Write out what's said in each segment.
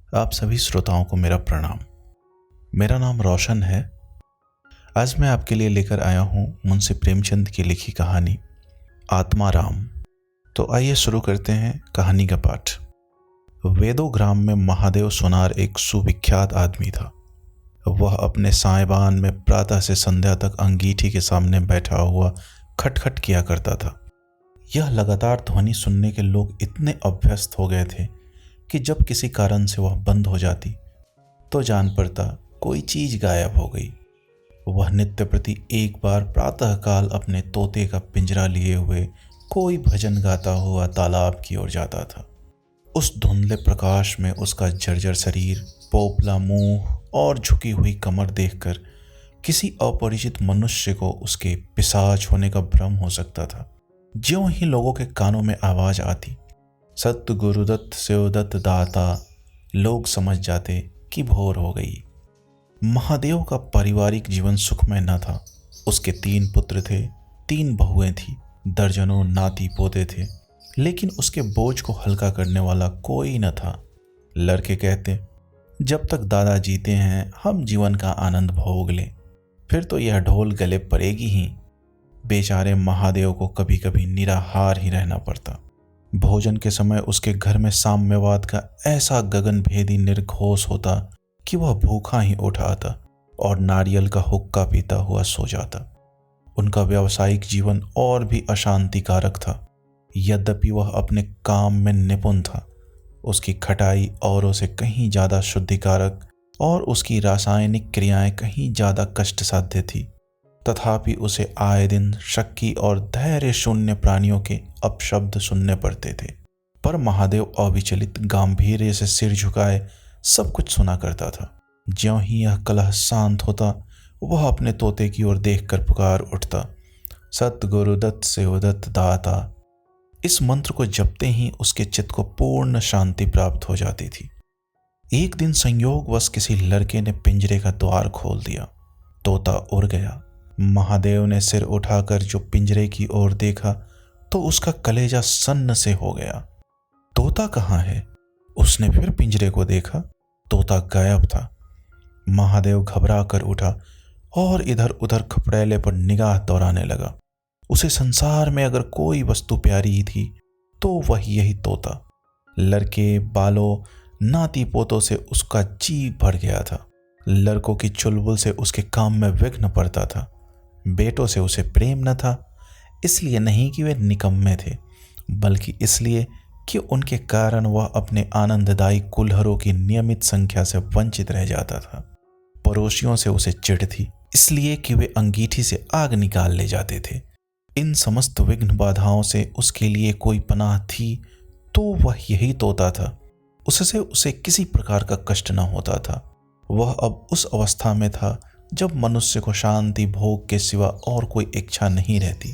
आप सभी श्रोताओं को मेरा प्रणाम। मेरा नाम रोशन है। आज मैं आपके लिए लेकर आया हूँ मुंशी प्रेमचंद की लिखी कहानी आत्माराम। तो आइए शुरू करते हैं कहानी का पाठ। वेदो ग्राम में महादेव सोनार एक सुविख्यात आदमी था। वह अपने साइबान में प्रातः से संध्या तक अंगीठी के सामने बैठा हुआ खटखट किया करता था। यह लगातार ध्वनि सुनने के लोग इतने अभ्यस्त हो गए थे कि जब किसी कारण से वह बंद हो जाती तो जान पड़ता कोई चीज गायब हो गई। वह नित्य प्रति एक बार प्रातःकाल अपने तोते का पिंजरा लिए हुए कोई भजन गाता हुआ तालाब की ओर जाता था। उस धुंधले प्रकाश में उसका जर्जर शरीर, पोपला मुंह और झुकी हुई कमर देखकर किसी अपरिचित मनुष्य को उसके पिशाच होने का भ्रम हो सकता था। ज्यों ही लोगों के कानों में आवाज आती, सत्य गुरुदत्त शिवदत्त दाता, लोग समझ जाते कि भोर हो गई। महादेव का पारिवारिक जीवन सुखमय न था। उसके 3 पुत्र थे, 3 बहुएं थी, दर्जनों नाती पोते थे, लेकिन उसके बोझ को हल्का करने वाला कोई न था। लड़के कहते, जब तक दादा जीते हैं हम जीवन का आनंद भोग लें, फिर तो यह ढोल गले पड़ेगी ही। बेचारे महादेव को कभी कभी निराहार ही रहना पड़ता। भोजन के समय उसके घर में साम्यवाद का ऐसा गगनभेदी निर्घोष होता कि वह भूखा ही उठ आता और नारियल का हुक्का पीता हुआ सो जाता। उनका व्यावसायिक जीवन और भी अशांतिकारक था। यद्यपि वह अपने काम में निपुण था, उसकी खटाई औरों से कहीं ज्यादा शुद्धिकारक और उसकी रासायनिक क्रियाएं कहीं ज्यादा कष्ट साध्य थी। तथापि उसे आए दिन शक्की और धैर्य शून्य प्राणियों के अपशब्द सुनने पड़ते थे। पर महादेव अविचलित गांभीर्य से सिर झुकाए सब कुछ सुना करता था। ज्यों ही यह कलह शांत होता, वह अपने तोते की ओर देखकर पुकार उठता, सत्य गुरुदत्त शिवदत्त दाता। इस मंत्र को जपते ही उसके चित्त को पूर्ण शांति प्राप्त हो जाती थी। एक दिन संयोगवश किसी लड़के ने पिंजरे का द्वार खोल दिया। तोता उड़ गया। महादेव ने सिर उठाकर जो पिंजरे की ओर देखा तो उसका कलेजा सन्न से हो गया। तोता कहाँ है? उसने फिर पिंजरे को देखा, तोता गायब था। महादेव घबरा कर उठा और इधर उधर खपड़ेले पर निगाह दौड़ाने लगा। उसे संसार में अगर कोई वस्तु प्यारी थी तो वह यही तोता। लड़के, बालों, नाती पोतों से उसका जी भर गया था। लड़कों की चुलबुल से उसके काम में विघ्न पड़ता था। बेटों से उसे प्रेम न था, इसलिए नहीं कि वे निकम्मे थे, बल्कि इसलिए कि उनके कारण वह अपने आनंददायी कुल्हरों की नियमित संख्या से वंचित रह जाता था। पड़ोसियों से उसे चिढ़ थी, इसलिए कि वे अंगीठी से आग निकाल ले जाते थे। इन समस्त विघ्न बाधाओं से उसके लिए कोई पनाह थी तो वह यही तोता था। उससे उसे किसी प्रकार का कष्ट न होता था। वह अब उस अवस्था में था जब मनुष्य को शांति भोग के सिवा और कोई इच्छा नहीं रहती।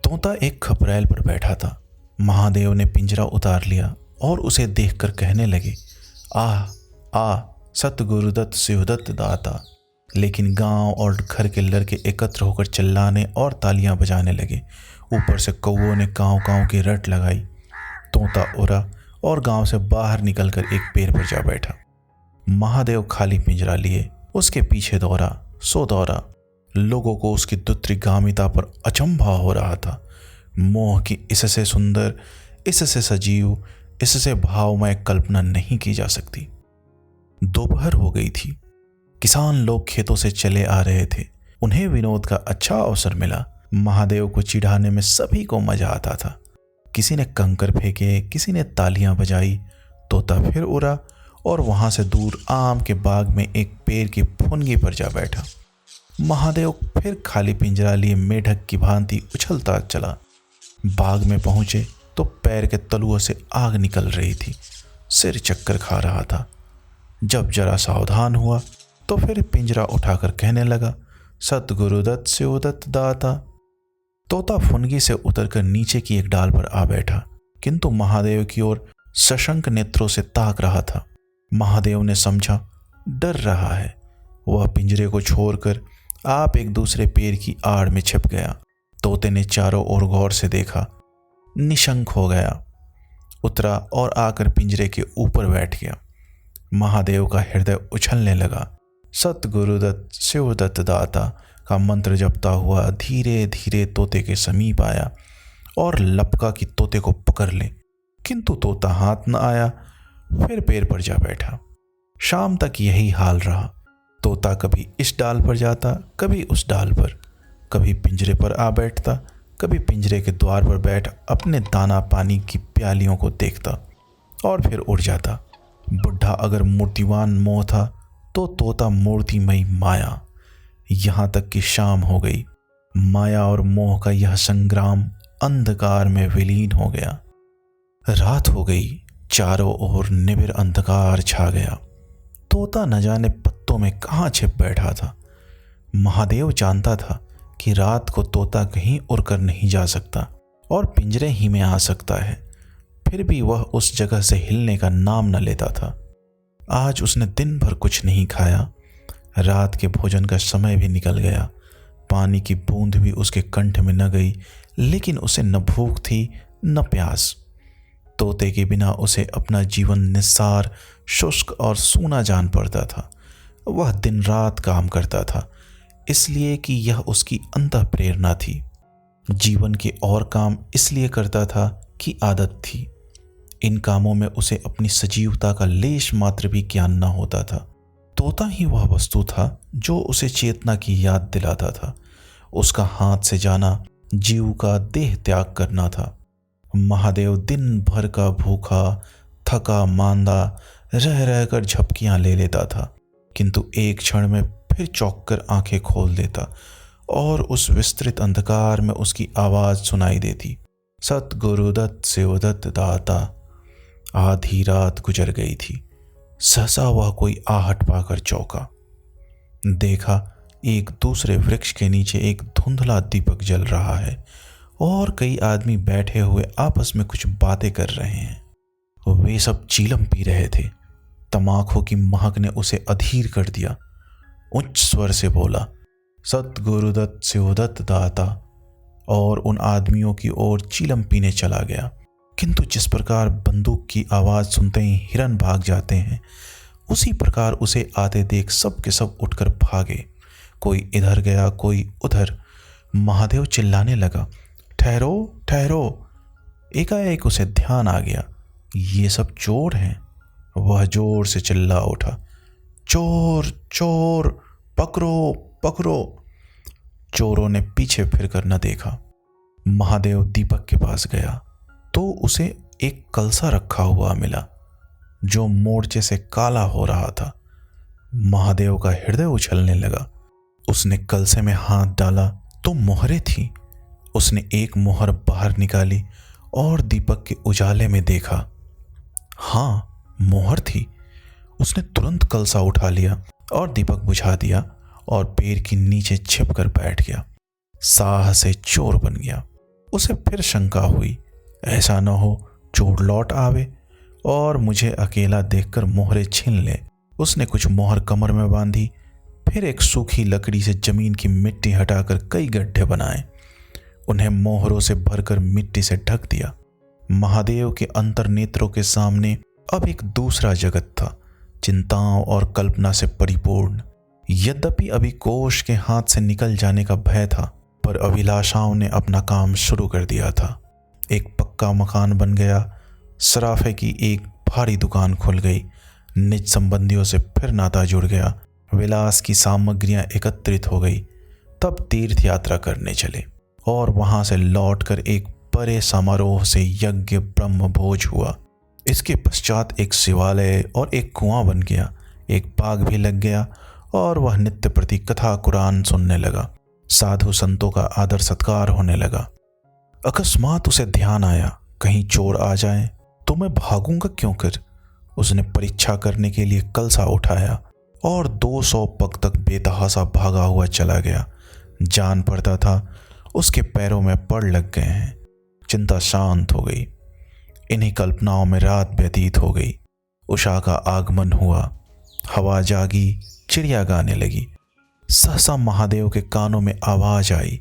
तोता एक खपरेल पर बैठा था। महादेव ने पिंजरा उतार लिया और उसे देखकर कहने लगे, आह आ सत्य गुरुदत्त शिवदत्त दाता। लेकिन गांव और घर के लड़के एकत्र होकर चिल्लाने और तालियां बजाने लगे। ऊपर से कौओं ने कांव कांव की रट लगाई। तोता उड़ा और गांव से बाहर निकलकर एक पेड़ पर जा बैठा। महादेव खाली पिंजरा लिए उसके पीछे दौड़ा सो दौड़ा। लोगों को उसकी दुत्रिगामिता पर अचंभा हो रहा था। मोह की इससे सुंदर, इससे सजीव, इससे भावमय कल्पना नहीं की जा सकती। दोपहर हो गई थी। किसान लोग खेतों से चले आ रहे थे। उन्हें विनोद का अच्छा अवसर मिला। महादेव को चिढ़ाने में सभी को मजा आता था। किसी ने कंकर फेंके, किसी ने तालियां बजाई। तोता फिर उड़ा और वहां से दूर आम के बाग में एक पेड़ की फुनगी पर जा बैठा। महादेव फिर खाली पिंजरा लिए मेढक की भांति उछलता चला। बाग में पहुंचे तो पैर के तलुओं से आग निकल रही थी। सिर चक्कर खा रहा था। जब जरा सावधान हुआ तो फिर पिंजरा उठाकर कहने लगा, सत गुरुदत्त शिवदत्त दाता। तोता फुनगी से उतरकर नीचे की एक डाल पर आ बैठा, किंतु महादेव की ओर सशंक नेत्रों से ताक रहा था। महादेव ने समझा डर रहा है। वह पिंजरे को छोड़कर आप एक दूसरे पेड़ की आड़ में छिप गया। तोते ने चारों ओर गौर से देखा, निशंक हो गया, उतरा और आकर पिंजरे के ऊपर बैठ गया। महादेव का हृदय उछलने लगा। सतगुरुदत्त शिवदत्त दाता का मंत्र जपता हुआ धीरे धीरे तोते के समीप आया और लपका कि तोते को पकड़ ले, किंतु तोता हाथ न आया। फिर पेड़ पर जा बैठा। शाम तक यही हाल रहा। तोता कभी इस डाल पर जाता, कभी उस डाल पर, कभी पिंजरे पर आ बैठता, कभी पिंजरे के द्वार पर बैठ अपने दाना पानी की प्यालियों को देखता और फिर उड़ जाता। बुढ़ा अगर मूर्तिवान मोह था तो तोता मूर्तिमयी माया। यहाँ तक कि शाम हो गई। माया और मोह का यह संग्राम अंधकार में विलीन हो गया। रात हो गई। चारों ओर निबिड़ अंधकार छा गया। तोता न जाने पत्तों में कहाँ छिप बैठा था। महादेव जानता था कि रात को तोता कहीं उड़कर नहीं जा सकता और पिंजरे ही में आ सकता है। फिर भी वह उस जगह से हिलने का नाम न लेता था। आज उसने दिन भर कुछ नहीं खाया। रात के भोजन का समय भी निकल गया। पानी की बूंद भी उसके कंठ में न गई, लेकिन उसे न भूख थी न प्यास। तोते के बिना उसे अपना जीवन निस्सार, शुष्क और सूना जान पड़ता था। वह दिन रात काम करता था, इसलिए कि यह उसकी अंतः प्रेरणा थी। जीवन के और काम इसलिए करता था कि आदत थी। इन कामों में उसे अपनी सजीवता का लेश मात्र भी ज्ञान न होता था। तोता ही वह वस्तु था जो उसे चेतना की याद दिलाता था। उसका हाथ से जाना जीव का देह त्याग करना था। महादेव दिन भर का भूखा, थका मांदा रह रहकर झपकियां ले लेता था, किंतु एक क्षण में फिर चौंक कर आंखें खोल देता और उस विस्तृत अंधकार में उसकी आवाज सुनाई देती, सतगुरुदत्त शिवदत्त दाता। आधी रात गुजर गई थी। सहसा वह कोई आहट पाकर चौंका। देखा एक दूसरे वृक्ष के नीचे एक धुंधला दीपक जल रहा है और कई आदमी बैठे हुए आपस में कुछ बातें कर रहे हैं। वे सब चीलम पी रहे थे। तमाखू की महक ने उसे अधीर कर दिया। उच्च स्वर से बोला, सतगुरुदत्त शिवदत्त दाता, और उन आदमियों की ओर चीलम पीने चला गया। किंतु जिस प्रकार बंदूक की आवाज सुनते ही हिरन भाग जाते हैं, उसी प्रकार उसे आते देख सब के सब उठकर भागे। कोई इधर गया, कोई उधर। महादेव चिल्लाने लगा, ठहरो ठहरो। एकाएक उसे ध्यान आ गया, ये सब चोर हैं। वह जोर से चिल्ला उठा, चोर चोर, पकड़ो पकड़ो। चोरों ने पीछे फिरकर न देखा। महादेव दीपक के पास गया तो उसे एक कलसा रखा हुआ मिला जो मोर्चे से काला हो रहा था। महादेव का हृदय उछलने लगा। उसने कलसे में हाथ डाला तो मोहरें थी। उसने एक मोहर बाहर निकाली और दीपक के उजाले में देखा। हाँ, मोहर थी। उसने तुरंत कलसा उठा लिया और दीपक बुझा दिया और पेड़ के नीचे छिपकर बैठ गया। साह से चोर बन गया। उसे फिर शंका हुई, ऐसा न हो चोर लौट आवे और मुझे अकेला देखकर मोहरें छीन ले। उसने कुछ मोहर कमर में बांधी, फिर एक सूखी लकड़ी से जमीन की मिट्टी हटाकर कई गड्ढे बनाए। उन्हें मोहरों से भरकर मिट्टी से ढक दिया। महादेव के अंतर नेत्रों के सामने अब एक दूसरा जगत था, चिंताओं और कल्पना से परिपूर्ण। यद्यपि अभी कोष के हाथ से निकल जाने का भय था, पर अभिलाषाओं ने अपना काम शुरू कर दिया था। एक पक्का मकान बन गया। सराफे की एक भारी दुकान खुल गई। निज संबंधियों से फिर नाता जुड़ गया। विलास की सामग्रियां एकत्रित हो गई। तब तीर्थ यात्रा करने चले और वहां से लौटकर एक बड़े समारोह से यज्ञ ब्रह्म भोज हुआ। इसके पश्चात एक शिवालय और एक कुआं बन गया। एक बाग भी लग गया और वह नित्य प्रति कथा कुरान सुनने लगा। साधु संतों का आदर सत्कार होने लगा। अकस्मात उसे ध्यान आया, कहीं चोर आ जाए तो मैं भागूंगा क्यों कर। उसने परीक्षा करने के लिए कलसा उठाया और 200 पग तक बेतहासा भागा हुआ चला गया। जान पड़ता था उसके पैरों में पड़ लग गए हैं। चिंता शांत हो गई। इन्हीं कल्पनाओं में रात व्यतीत हो गई। उषा का आगमन हुआ। हवा जागी, चिड़िया गाने लगी। सहसा महादेव के कानों में आवाज आई,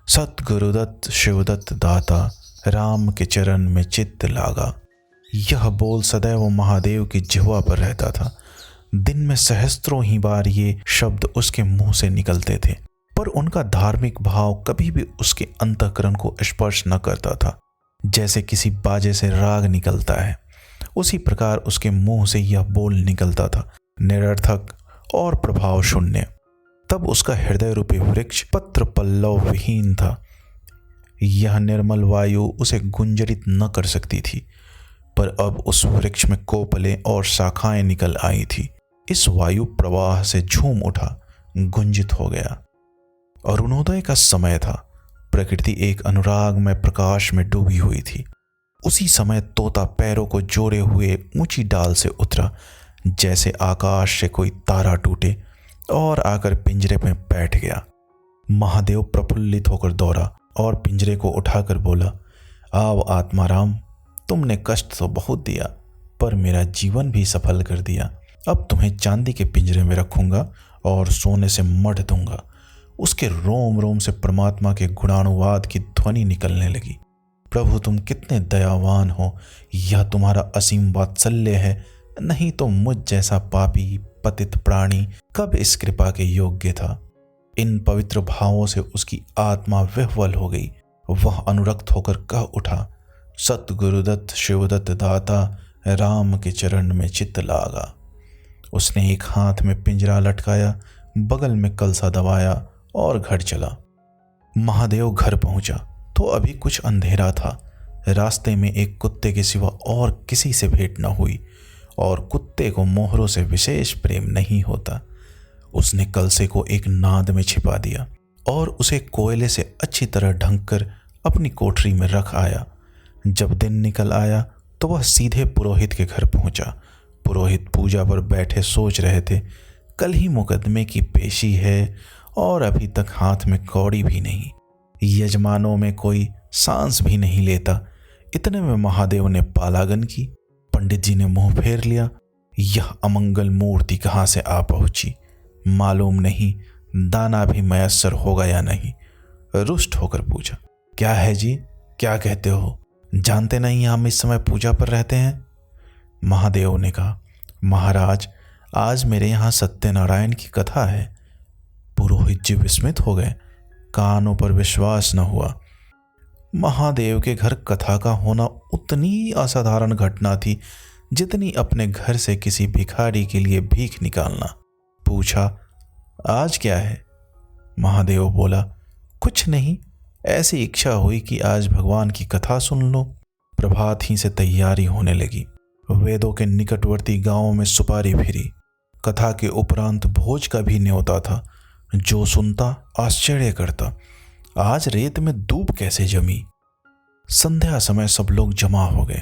सतगुरुदत्त शिवदत्त दाता, राम के चरण में चित्त लागा। यह बोल सदैव महादेव की जिह्वा पर रहता था। दिन में सहस्त्रों ही बार ये शब्द उसके मुंह से निकलते थे, पर उनका धार्मिक भाव कभी भी उसके अंतःकरण को स्पर्श न करता था। जैसे किसी बाजे से राग निकलता है, उसी प्रकार उसके मुंह से यह बोल निकलता था, निरर्थक और प्रभाव शून्य। तब उसका हृदय रूपी वृक्ष पत्र पल्लव विहीन था। यह निर्मल वायु उसे गुंजरित न कर सकती थी, पर अब उस वृक्ष में कोपलें और शाखाएं निकल आई थी। इस वायु प्रवाह से झूम उठा, गुंजित हो गया। अरुणोदय का समय था। प्रकृति एक अनुराग में प्रकाश में डूबी हुई थी। उसी समय तोता पैरों को जोड़े हुए ऊंची डाल से उतरा, जैसे आकाश से कोई तारा टूटे, और आकर पिंजरे में बैठ गया। महादेव प्रफुल्लित होकर दौड़ा और पिंजरे को उठाकर बोला, आओ आत्माराम, तुमने कष्ट तो बहुत दिया, पर मेरा जीवन भी सफल कर दिया। अब तुम्हें चांदी के पिंजरे में रखूंगा और सोने से मढ़ दूंगा। उसके रोम रोम से परमात्मा के गुणानुवाद की ध्वनि निकलने लगी। प्रभु, तुम कितने दयावान हो, यह तुम्हारा असीम वात्सल्य है, नहीं तो मुझ जैसा पापी पतित प्राणी कब इस कृपा के योग्य था। इन पवित्र भावों से उसकी आत्मा विह्वल हो गई। वह अनुरक्त होकर कह उठा, सतगुरुदत्त शिवदत्त दाता, राम के चरण में चित्त लागा। उसने एक हाथ में पिंजरा लटकाया, बगल में कलसा दबाया और घर चला। महादेव घर पहुंचा तो अभी कुछ अंधेरा था। रास्ते में एक कुत्ते के सिवा और किसी से भेंट न हुई, और कुत्ते को मोहरों से विशेष प्रेम नहीं होता। उसने कलसे को एक नाद में छिपा दिया और उसे कोयले से अच्छी तरह ढंक कर अपनी कोठरी में रख आया। जब दिन निकल आया तो वह सीधे पुरोहित के घर पहुंचा। पुरोहित पूजा पर बैठे सोच रहे थे, कल ही मुकदमे की पेशी है और अभी तक हाथ में कौड़ी भी नहीं, यजमानों में कोई सांस भी नहीं लेता। इतने में महादेव ने पालागन की। पंडित जी ने मुंह फेर लिया। यह अमंगल मूर्ति कहाँ से आ पहुंची मालूम नहीं, दाना भी मयस्सर होगा या नहीं। रुष्ट होकर पूछा, क्या है जी, क्या कहते हो? जानते नहीं हम इस समय पूजा पर रहते हैं? महादेव ने कहा, महाराज, आज मेरे यहाँ सत्यनारायण की कथा है। पुरोहित जी विस्मित हो गए, कानों पर विश्वास न हुआ। महादेव के घर कथा का होना उतनी असाधारण घटना थी जितनी अपने घर से किसी भिखारी के लिए भीख निकालना। पूछा, आज क्या है? महादेव बोला, कुछ नहीं, ऐसी इच्छा हुई कि आज भगवान की कथा सुन लो। प्रभात ही से तैयारी होने लगी। वेदों के निकटवर्ती गांवों में सुपारी फिरी। कथा के उपरांत भोज का भी न्योता था। जो सुनता आश्चर्य करता, आज रेत में दूब कैसे जमी। संध्या समय सब लोग जमा हो गए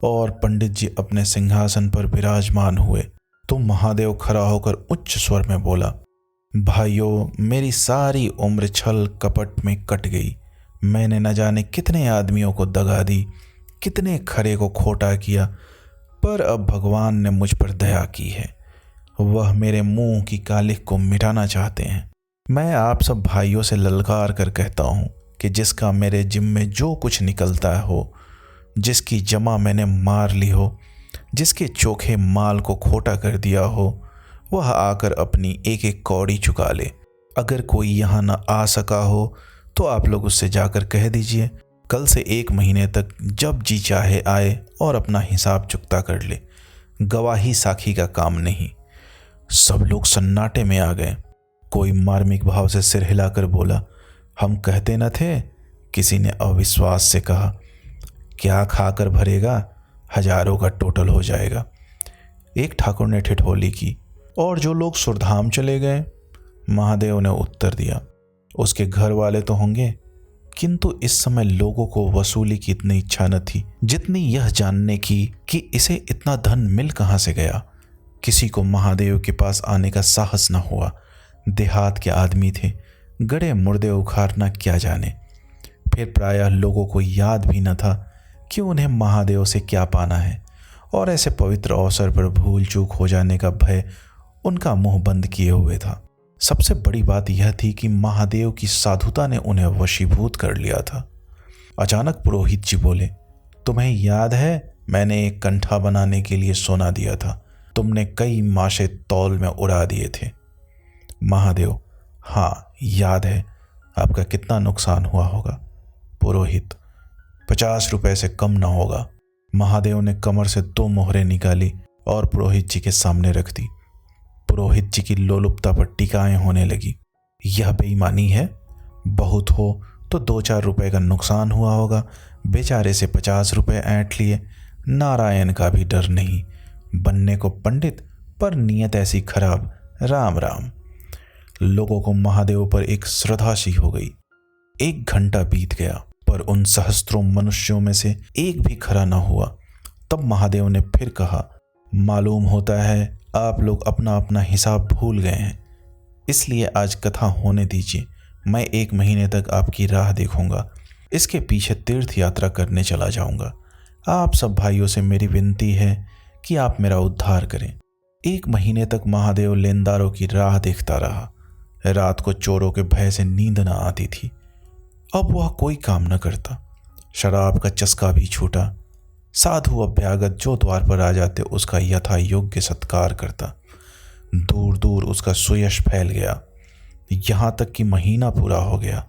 और पंडित जी अपने सिंहासन पर विराजमान हुए तो महादेव खड़ा होकर उच्च स्वर में बोला, भाइयों, मेरी सारी उम्र छल कपट में कट गई। मैंने न जाने कितने आदमियों को दगा दी, कितने खरे को खोटा किया, पर अब भगवान ने मुझ पर दया की है। वह मेरे मुंह की कालिख को मिटाना चाहते हैं। मैं आप सब भाइयों से ललकार कर कहता हूँ कि जिसका मेरे जिम्मे जो कुछ निकलता हो, जिसकी जमा मैंने मार ली हो, जिसके चोखे माल को खोटा कर दिया हो, वह आकर अपनी एक एक कौड़ी चुका ले। अगर कोई यहाँ न आ सका हो तो आप लोग उससे जाकर कह दीजिए, कल से 1 महीने तक जब जी चाहे आए और अपना हिसाब चुकता कर ले। गवाही साखी का काम नहीं। सब लोग सन्नाटे में आ गए। कोई मार्मिक भाव से सिर हिलाकर बोला, हम कहते न थे? किसी ने अविश्वास से कहा, क्या खाकर भरेगा, हजारों का टोटल हो जाएगा। एक ठाकुर ने ठिठोली की, और जो लोग सुरधाम चले गए? महादेव ने उत्तर दिया, उसके घर वाले तो होंगे, किंतु इस समय लोगों को वसूली की इतनी इच्छा न थी जितनी यह जानने की कि इसे इतना धन मिल कहाँ से गया। किसी को महादेव के पास आने का साहस न हुआ। देहात के आदमी थे, गड़े मुर्दे उखाड़ना क्या जाने। फिर प्रायः लोगों को याद भी न था कि उन्हें महादेव से क्या पाना है, और ऐसे पवित्र अवसर पर भूल चूक हो जाने का भय उनका मुंह बंद किए हुए था। सबसे बड़ी बात यह थी कि महादेव की साधुता ने उन्हें वशीभूत कर लिया था। अचानक पुरोहित जी बोले, तुम्हें याद है मैंने एक कंठा बनाने के लिए सोना दिया था, तुमने कई माशे तौल में उड़ा दिए थे। महादेव: हाँ याद है, आपका कितना नुकसान हुआ होगा। पुरोहित: 50 रुपए से कम ना होगा। महादेव ने कमर से 2 मोहरें निकाली और पुरोहित जी के सामने रख दी। पुरोहित जी की लोलुपता पर टिकाएं होने लगी। यह बेईमानी है, बहुत हो तो 2-4 रुपए का नुकसान हुआ होगा, बेचारे से 50 रुपए ऐंठ लिए। नारायण का भी डर नहीं, बनने को पंडित पर नीयत ऐसी खराब। राम राम। लोगों को महादेव पर एक श्रद्धा सी हो गई। 1 घंटा बीत गया पर उन सहस्त्रों मनुष्यों में से एक भी खड़ा न हुआ। तब महादेव ने फिर कहा, मालूम होता है आप लोग अपना अपना हिसाब भूल गए हैं, इसलिए आज कथा होने दीजिए। मैं 1 महीने तक आपकी राह देखूंगा, इसके पीछे तीर्थ यात्रा करने चला जाऊंगा। आप सब भाइयों से मेरी विनती है कि आप मेरा उद्धार करें। 1 महीने तक महादेव लेनदारों की राह देखता रहा। रात को चोरों के भय से नींद न आती थी। अब वह कोई काम न करता। शराब का चस्का भी छूटा। साधु अभ्यागत जो द्वार पर आ जाते उसका यथा योग्य सत्कार करता। दूर दूर उसका सुयश फैल गया। यहाँ तक कि महीना पूरा हो गया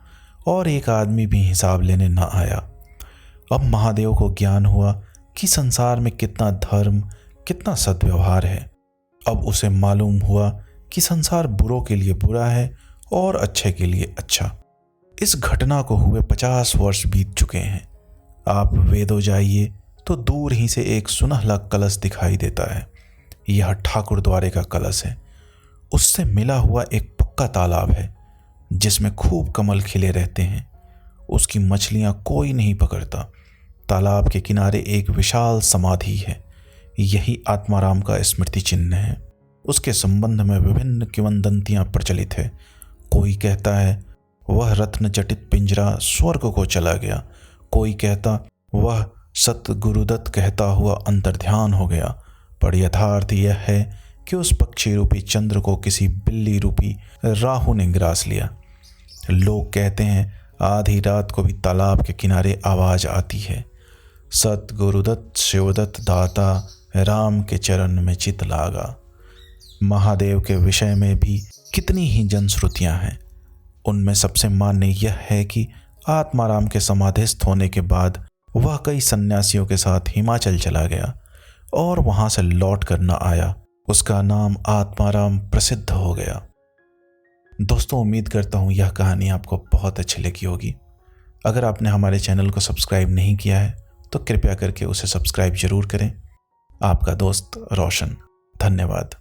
और एक आदमी भी हिसाब लेने न आया। अब महादेव को ज्ञान हुआ कि संसार में कितना धर्म, कितना सद्व्यवहार है। अब उसे मालूम हुआ कि संसार बुरों के लिए बुरा है और अच्छे के लिए अच्छा। इस घटना को हुए 50 वर्ष बीत चुके हैं। आप वेदों जाइए तो दूर ही से एक सुनहला कलश दिखाई देता है। यह ठाकुर द्वारे का कलश है। उससे मिला हुआ एक पक्का तालाब है जिसमें खूब कमल खिले रहते हैं। उसकी मछलियां कोई नहीं पकड़ता। तालाब के किनारे एक विशाल समाधि है। यही आत्माराम का स्मृति चिन्ह है। उसके संबंध में विभिन्न किंवदंतियां प्रचलित है। कोई कहता है वह रत्न जटित पिंजरा स्वर्ग को चला गया। कोई कहता वह सतगुरुदत्त कहता हुआ अंतर्ध्यान हो गया। पर यथार्थ यह है कि उस पक्षी रूपी चंद्र को किसी बिल्ली रूपी राहु ने ग्रास लिया। लोग कहते हैं आधी रात को भी तालाब के किनारे आवाज आती है, सतगुरुदत्त शिवदत्त दाता राम के चरण में चित लागा। महादेव के विषय में भी कितनी ही जनश्रुतियां हैं। उनमें सबसे मान्य यह है कि आत्माराम के समाधिस्थ होने के बाद वह कई सन्यासियों के साथ हिमाचल चला गया और वहां से लौट कर न आया। उसका नाम आत्माराम प्रसिद्ध हो गया। दोस्तों, उम्मीद करता हूँ यह कहानी आपको बहुत अच्छी लगी होगी। अगर आपने हमारे चैनल को सब्सक्राइब नहीं किया है तो कृपया करके उसे सब्सक्राइब जरूर करें। आपका दोस्त रोशन। धन्यवाद।